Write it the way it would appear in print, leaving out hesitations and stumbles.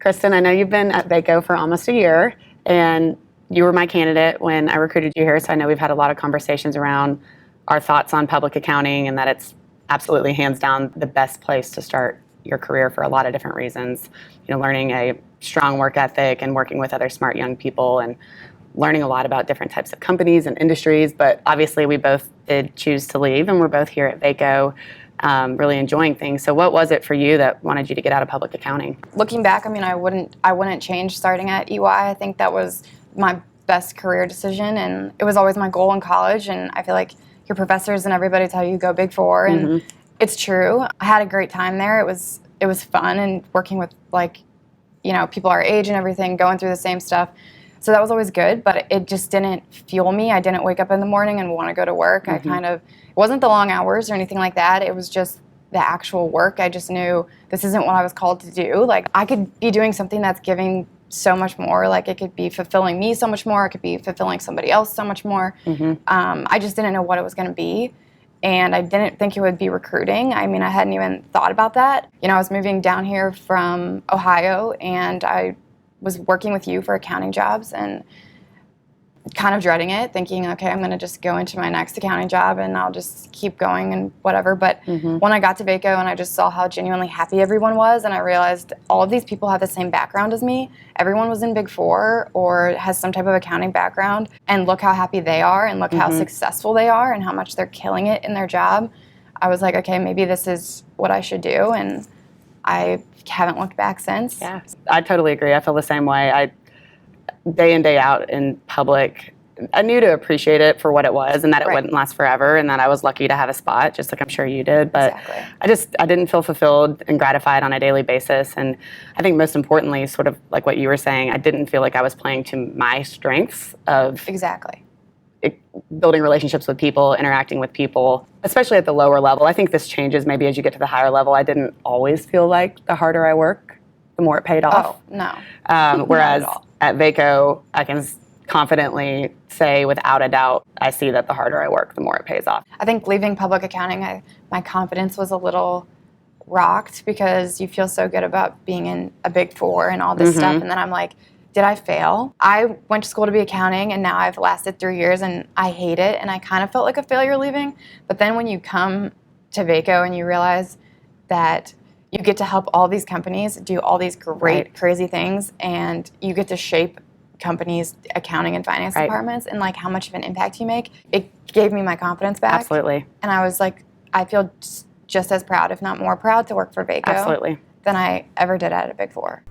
Kristen, I know you've been at Vaco for almost a year, and you were my candidate when I recruited you here, so I know we've had a lot of conversations around our thoughts on public accounting and that it's absolutely hands down the best place to start your career for a lot of different reasons. You know, learning a strong work ethic and working with other smart young people and learning a lot about different types of companies and industries, but obviously we both did choose to leave and we're both here at Vaco really enjoying things. So what was it for you that wanted you to get out of public accounting? Looking back, I mean, I wouldn't change starting at EY. I think that was my best career decision, and it was always my goal in college, and I feel like your professors and everybody tell you go Big Four, and it's true. I had a great time there. It was fun, and working with people our age and everything, going through the same stuff. So that was always good, but it just didn't fuel me. I didn't wake up in the morning and want to go to work. It wasn't the long hours or anything like that. It was just the actual work. I just knew this isn't what I was called to do. Like, I could be doing something that's giving so much more. Like, it could be fulfilling me so much more. It could be fulfilling somebody else so much more. I just didn't know what it was going to be. And I didn't think it would be recruiting. I mean, I hadn't even thought about that. You know, I was moving down here from Ohio, and I was working with you for accounting jobs and kind of dreading it, thinking, okay, I'm going to just go into my next accounting job and I'll just keep going and whatever. But when I got to Vaco and I just saw how genuinely happy everyone was, and I realized all of these people have the same background as me. Everyone was in Big Four or has some type of accounting background, and look how happy they are and look how successful they are and how much they're killing it in their job. I was like, okay, maybe this is what I should do, and I haven't looked back since. Yeah, I totally agree. I feel the same way. Day in, day out in public, I knew to appreciate it for what it was and that it wouldn't last forever, and that I was lucky to have a spot, just like I'm sure you did. But I didn't feel fulfilled and gratified on a daily basis. And I think most importantly, sort of like what you were saying, I didn't feel like I was playing to my strengths of building relationships with people, interacting with people, especially at the lower level. I think this changes maybe as you get to the higher level. I didn't always feel like the harder I work, the more it paid off. Oh, no. Whereas at Vaco, I can confidently say without a doubt, I see that the harder I work, the more it pays off. I think leaving public accounting, my confidence was a little rocked because you feel so good about being in a Big Four and all this stuff. And then I'm like, did I fail? I went to school to be accounting, and now I've lasted 3 years and I hate it. And I kind of felt like a failure leaving. But then when you come to Vaco and you realize that you get to help all these companies do all these great, crazy things, and you get to shape companies' accounting and finance departments, and like how much of an impact you make, it gave me my confidence back. Absolutely. And I was like, I feel just as proud, if not more proud, to work for Vaco than I ever did at a Big Four.